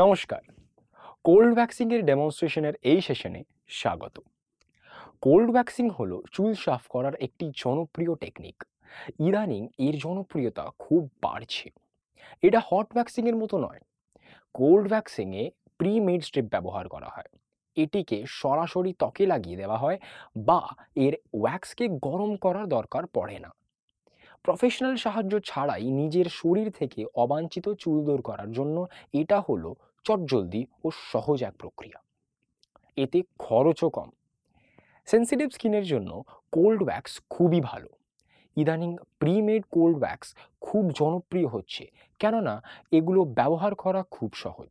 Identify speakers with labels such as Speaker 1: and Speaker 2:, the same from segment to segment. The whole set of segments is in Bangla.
Speaker 1: নমস্কার। কোল্ড ভ্যাক্সিং এর ডেমনস্ট্রেশনের এই সেশনে স্বাগত। কোল্ড ভ্যাক্সিং হলো চুল সাফ করার একটি জনপ্রিয় টেকনিক। ইদানিং এর জনপ্রিয়তা খুব বাড়ছে। এটা হট ভ্যাক্সিং এর মতো নয়। কোল্ড ভ্যাক্সিং এ প্রি মেড স্ট্রিপ ব্যবহার করা হয়। এটিকে সরাসরি ত্বকে লাগিয়ে দেওয়া হয় বা এর ওয়্যাক্সকে গরম করার দরকার পড়ে না। প্রফেশনাল সাহায্য ছাড়াই নিজের শরীর থেকে অবাঞ্ছিত চুল দূর করার জন্য এটা হলো চটজলদি ও সহজ এক প্রক্রিয়া। এতে খরচও কম। সেনসিটিভ স্কিনের জন্য কোল্ড ওয়্যাক্স খুবই ভালো। ইদানিং প্রিমেড কোল্ড ওয়্যাক্স খুব জনপ্রিয় হচ্ছে, কেননা এগুলো ব্যবহার করা খুব সহজ।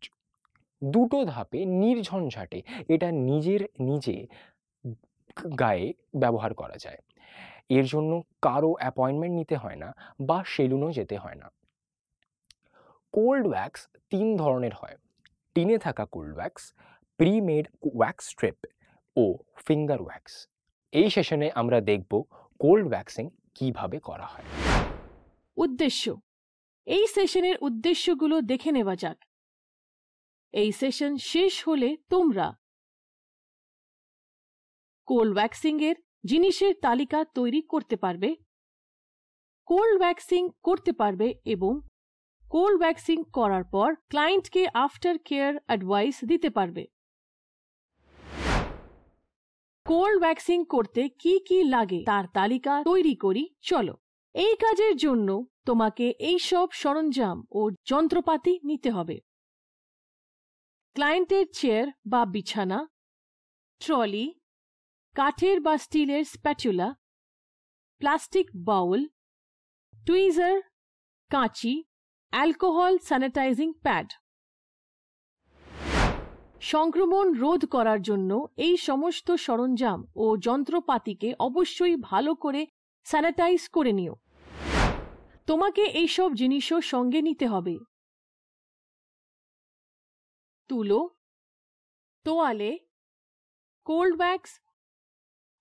Speaker 1: দুটো ধাপে নির্ঝঞ্ঝাটে এটা নিজে গায়ে ব্যবহার করা যায়। এর জন্য কারো অ্যাপয়েন্টমেন্ট নিতে হয় না বা সেলুনও যেতে হয় না। কোল্ড ওয়্যাক্স ৩ ধরনের হয়: টিনে থাকা cold wax, premade wax strip ও ফিঙ্গার ওয়্যাক্স। এই সেশনে আমরা দেখব কোল্ড ওয়্যাক্সিং কিভাবে করা হয়।
Speaker 2: উদ্দেশ্য, এই সেশনের উদ্দেশ্যগুলো দেখে নেওয়া যাক। এই সেশন শেষ হলে তোমরা কোল্ড ওয়্যাক্সিং এর জিনিসের তালিকা তৈরি করতে পারবে, কোল্ড ওয়্যাক্সিং করতে পারবে এবং কোল্ড ওয়্যাক্সিং করার পর ক্লায়েন্টকে আফটার কেয়ার অ্যাডভাইস দিতে পারবে। কোল্ড ওয়্যাক্সিং করতে কি কি লাগে তার তালিকা তৈরি করি, চলো। এই কাজের জন্য তোমাকে এই সব সরঞ্জাম ও যন্ত্রপাতি নিতে হবে: ক্লায়েন্টের চেয়ার বা বিছানা, ট্রলি, কাঠের বা স্টিলের স্প্যাচুলা, প্লাস্টিক বাউল, টুইজার, কাঁচি, অ্যালকোহল স্যানিটাইজিং প্যাড। সংক্রমণ রোধ করার জন্য এই সমস্ত সরঞ্জাম ও যন্ত্রপাতিকে অবশ্যই ভালো করে স্যানিটাইজ করে নিও। তোমাকে এইসব জিনিসও সঙ্গে নিতে হবে: তুলো, তোয়ালে, cold wax,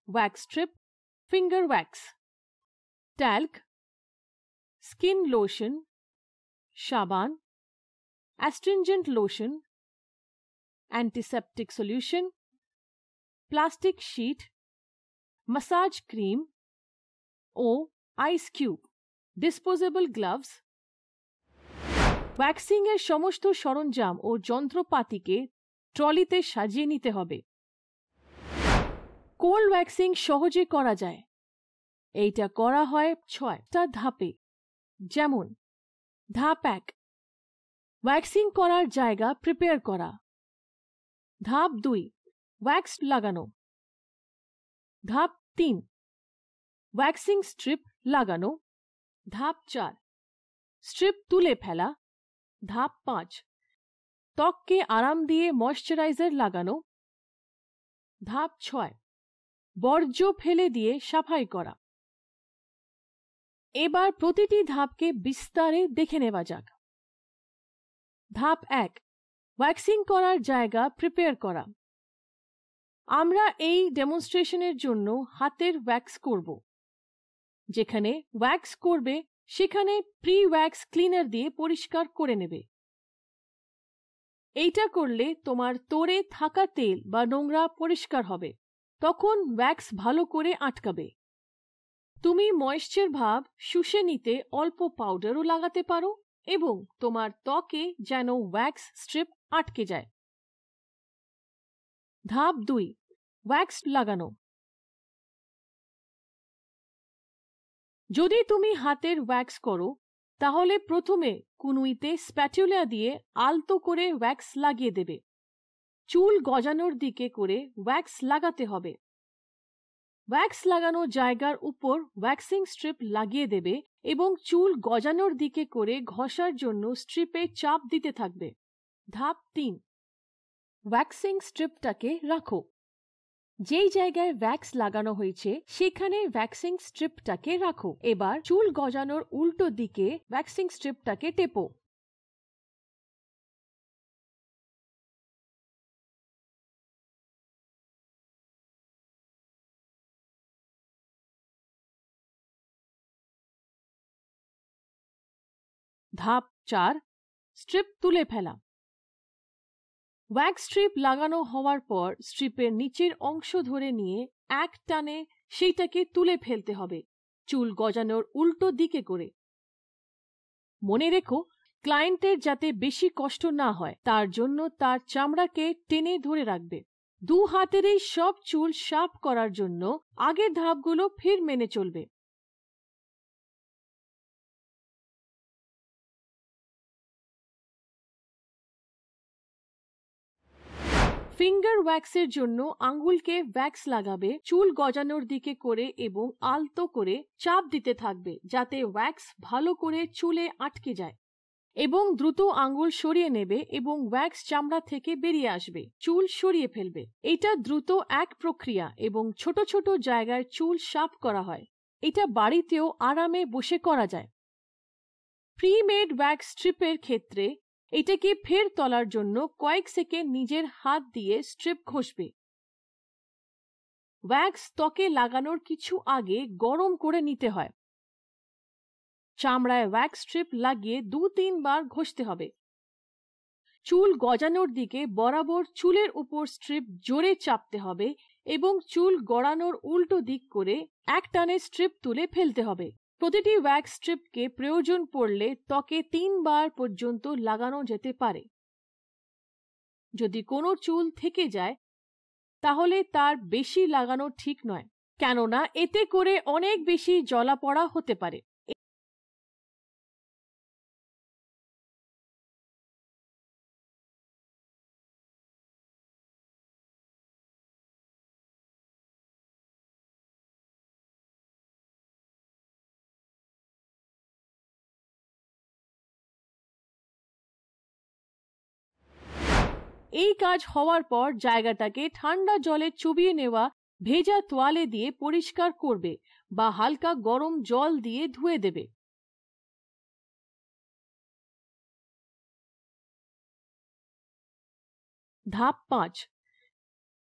Speaker 2: wax strip, finger wax, talc, skin lotion, সাবান, astringent lotion, antiseptic solution, plastic sheet, massage cream ও ice cube, disposable gloves. Waxing এর সমস্ত সরঞ্জাম ও যন্ত্রপাতিকে ট্রলিতে সাজিয়ে নিতে হবে। কোল্ড ভ্যাক্সিং সহজে করা যায়। এইটা করা হয় 6টা ধাপে, যেমন: ধাপ 1, ভ্যাক্সিং করার জায়গা প্রিপেয়ার করা। ধাপ 2, ওয়্যাক্স লাগানো। ধাপ 3, ওয়্যাক্সিং স্ট্রিপ লাগানো। ধাপ 4, স্ট্রিপ তুলে ফেলা। ধাপ 5, ত্বককে আরাম দিয়ে ময়শ্চারাইজার লাগানো। ধাপ 6, বর্জ্য ফেলে দিয়ে সাফাই করা। এবার প্রতিটি ধাপকে বিস্তারে দেখে নেওয়া যাক। ধাপ 1, ওয়্যাক্সিং করার জায়গা প্রিপেয়ার করা। আমরা এই ডেমনস্ট্রেশনের জন্য হাতের ওয়্যাক্স করব। যেখানে ওয়্যাক্স করবে সেখানে প্রি ওয়্যাক্স ক্লিনার দিয়ে পরিষ্কার করে নেবে। এইটা করলে তোমার তোড়ে থাকা তেল বা নোংরা পরিষ্কার হবে, তখন ওয়্যাক্স ভালো করে আটকাবে। তুমি ময়েশ্চার ভাব শুষে নিতে অল্প পাউডারও লাগাতে পারো এবং তোমার ত্বকে যেন ওয়্যাক্স স্ট্রিপ আটকে যায়। ধাপ 2, ওয়্যাক্স লাগানো। যদি তুমি হাতের ওয়্যাক্স করো তাহলে প্রথমে কুনুইতে স্প্যাটুলা দিয়ে আলতো করে ওয়্যাক্স লাগিয়ে দেবে। চুল গজানোর দিকে করে ওয়্যাক্স লাগাতে হবে। ওয়্যাক্স লাগানো জায়গার উপর ওয়্যাক্সিং স্ট্রিপ লাগিয়ে দেবে এবং চুল গজানোর দিকে করে ঘষার জন্য স্ট্রিপে চাপ দিতে থাকবে। ধাপ 3, ওয়্যাক্সিং স্ট্রিপটাকে রাখো। যেই জায়গায় ওয়্যাক্স লাগানো হয়েছে সেখানে ওয়্যাক্সিং স্ট্রিপটাকে রাখো। এবার চুল গজানোর উল্টো দিকে ওয়্যাক্সিং স্ট্রিপটাকে টেপো। ধাপ 4, স্ট্রিপ তুলে ফেলা। ওয়্যাক্স স্ট্রিপ লাগানো হওয়ার পর স্ট্রিপের নিচের অংশ ধরে নিয়ে এক টানে সেইটাকে তুলে ফেলতে হবে, চুল গজানোর উল্টো দিকে করে। মনে রেখো, ক্লায়েন্টের যাতে বেশি কষ্ট না হয় তার জন্য তার চামড়াকে টেনে ধরে রাখবে। 2 হাতেরই সব চুল সাফ করার জন্য আগের ধাপগুলো ফের মেনে চলবে। ফিঙ্গার ওয়্যাক্সের জন্য আঙ্গুলকে ওয়্যাক্স লাগাবে, চুল গজানোর দিকে করে এবং আলতো করে চাপ দিতে থাকবে যাতে ওয়্যাক্স ভালো করে চুলে আটকে যায়, এবং দ্রুত আঙ্গুল সরিয়ে নেবে এবং ওয়্যাক্স চামড়া থেকে বেরিয়ে আসবে, চুল সরিয়ে ফেলবে। এটা দ্রুত এক প্রক্রিয়া এবং ছোট ছোট জায়গায় চুল সাফ করা হয়। এটা বাড়িতেও আরামে বসে করা যায়। প্রি-মেড ওয়্যাক্স স্ট্রিপের ক্ষেত্রে এটাকে ফের তোলার জন্য কয়েক সেকেন্ড নিজের হাত দিয়ে স্ট্রিপ ঘষবে। ওয়্যাক্স ত্বকে লাগানোর কিছু আগে গরম করে নিতে হয়। চামড়ায় ওয়্যাক্স স্ট্রিপ লাগিয়ে 2-3 বার ঘষতে হবে। চুল গজানোর দিকে বরাবর চুলের উপর স্ট্রিপ জোরে চাপতে হবে এবং চুল গড়ানোর উল্টো দিক করে এক টানে স্ট্রিপ তুলে ফেলতে হবে। প্রতিটি ওয়্যাক্স স্ট্রিপকে প্রয়োজন পড়লে ত্বকে 3 বার পর্যন্ত লাগানো যেতে পারে। যদি কোনো চুল থেকে যায় তাহলে তার বেশি লাগানো ঠিক নয়, কেননা এতে করে অনেক বেশি জ্বলা-পোড়া হতে পারে। এই কাজ হওয়ার পর জায়গাটাকে ঠান্ডা জলে চুবিয়ে নেওয়া ভেজা তোয়ালে দিয়ে পরিষ্কার করবে বা হালকা গরম জল দিয়ে ধুয়ে দেবে। ধাপ 5,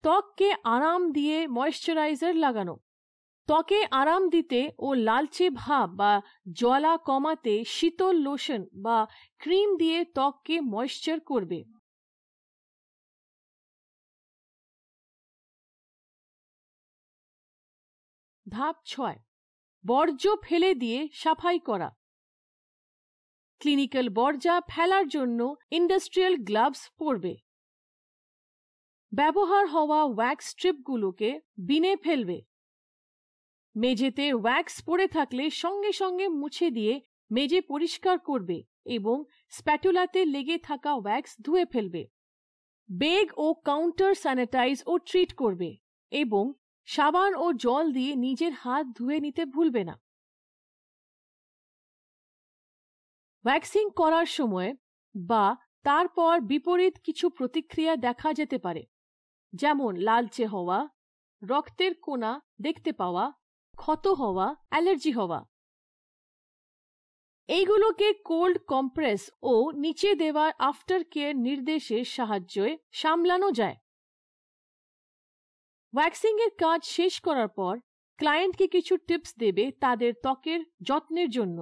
Speaker 2: ত্বককে আরাম দিয়ে ময়েশ্চারাইজার লাগানো। ত্বকে আরাম দিতে ও লালচে ভাব বা জ্বালা কমাতে শীতল লোশন বা ক্রিম দিয়ে ত্বককে ময়েশ্চার করবে। ধাপ 6, বর্জ্য ফেলে দিয়ে সাফাই করা। ক্লিনিক্যাল বর্জ্য ফেলার জন্য ইন্ডাস্ট্রিয়াল গ্লাভস পরবে। ব্যবহার হওয়া ওয়্যাক্স স্ট্রিপগুলোকে বিনে ফেলবে। মেঝেতে ওয়্যাক্স পড়ে থাকলে সঙ্গে সঙ্গে মুছে দিয়ে মেঝে পরিষ্কার করবে এবং স্প্যাটুলাতে লেগে থাকা ওয়্যাক্স ধুয়ে ফেলবে। বেগ ও কাউন্টার স্যানিটাইজ ও ট্রিট করবে এবং সাবান ও জল দিয়ে নিজের হাত ধুয়ে নিতে ভুলবে না। ওয়্যাক্সিং করার সময় বা তারপর বিপরীত কিছু প্রতিক্রিয়া দেখা যেতে পারে, যেমন লালচে হওয়া, রক্তের কোনা দেখতে পাওয়া, ক্ষত হওয়া, অ্যালার্জি হওয়া। এইগুলোকে কোল্ড কম্প্রেস ও নিচে দেওয়া আফটার কেয়ার নির্দেশের সাহায্যে সামলানো যায়। ওয়্যাক্সিং এর কাজ শেষ করার পর ক্লায়েন্টকে কিছু টিপস দেবে তাদের ত্বকের যত্নের জন্য।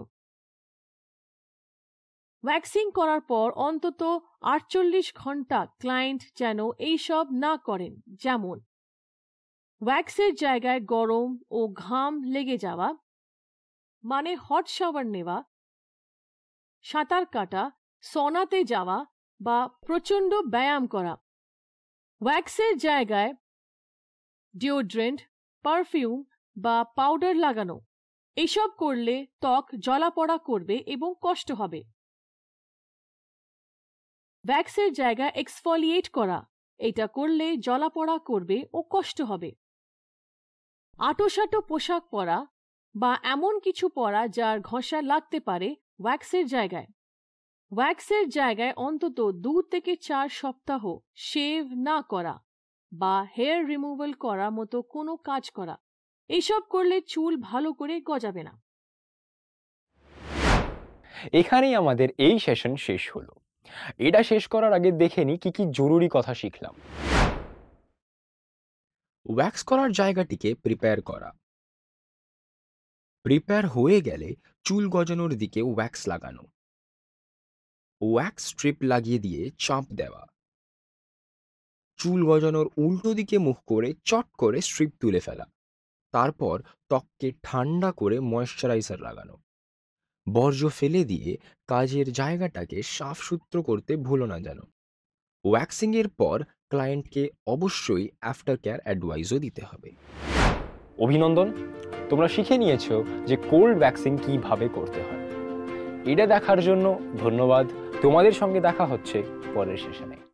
Speaker 2: ওয়্যাক্সিং করার পর অন্তত 48 ঘন্টা ক্লায়েন্ট যেন এইসব না করেন, যেমন ওয়্যাক্সের জায়গায় গরম ও ঘাম লেগে যাওয়া, মানে হট শাওয়ার নেওয়া, সাঁতার কাটা, সনাতে যাওয়া বা প্রচণ্ড ব্যায়াম করা। ওয়্যাক্সের জায়গায় ডিওড্রেন্ট, পারফিউম বা পাউডার লাগানো। এসব করলে ত্বক জ্বলা-পোড়া করবে এবং কষ্ট হবে। ওয়্যাক্সের জায়গায় এক্সফোলিয়েট করা, এটা করলে জ্বলা-পোড়া করবে ও কষ্ট হবে। আঁটো-সাঁটো পোশাক পরা বা এমন কিছু পরা যার ঘষা লাগতে পারে ওয়্যাক্সের জায়গায়। ওয়্যাক্সের জায়গায় অন্তত 2 থেকে 4 সপ্তাহ শেভ না করা বা হেয়ার রিমুভাল করা মতো কোনো কাজ করা। এইসব করলে চুল ভালো করে গজাবে না।
Speaker 1: এখানেই আমাদের এই সেশন শেষ হলো। এটা শেষ করার আগে দেখে নিই কি কি জরুরি কথা শিখলাম। ওয়্যাক্স করার জায়গাটিকে প্রিপেয়ার করা। প্রিপেয়ার হয়ে গেলে চুল গজানোর দিকে ওয়্যাক্স লাগানো। ওয়্যাক্স স্ট্রিপ লাগিয়ে দিয়ে চাপ দেওয়া। চুল গজানোর উল্টো দিকে মুখ করে চট করে স্ট্রিপ তুলে ফেলা। তারপর ত্বককে ঠান্ডা করে ময়েশ্চারাইজার লাগানো। বর্জ্য ফেলে দিয়ে কাজের জায়গাটাকে সাফসুতরো করতে ভুলো না যেন। ওয়্যাক্সিংয়ের পর ক্লায়েন্টকে অবশ্যই আফটার কেয়ার অ্যাডভাইসও দিতে হবে। অভিনন্দন, তোমরা শিখে নিয়েছো যে কোল্ড ওয়্যাক্সিং কিভাবে করতে হয়। এটা দেখার জন্য ধন্যবাদ। তোমাদের সঙ্গে দেখা হচ্ছে পরের সেশনে।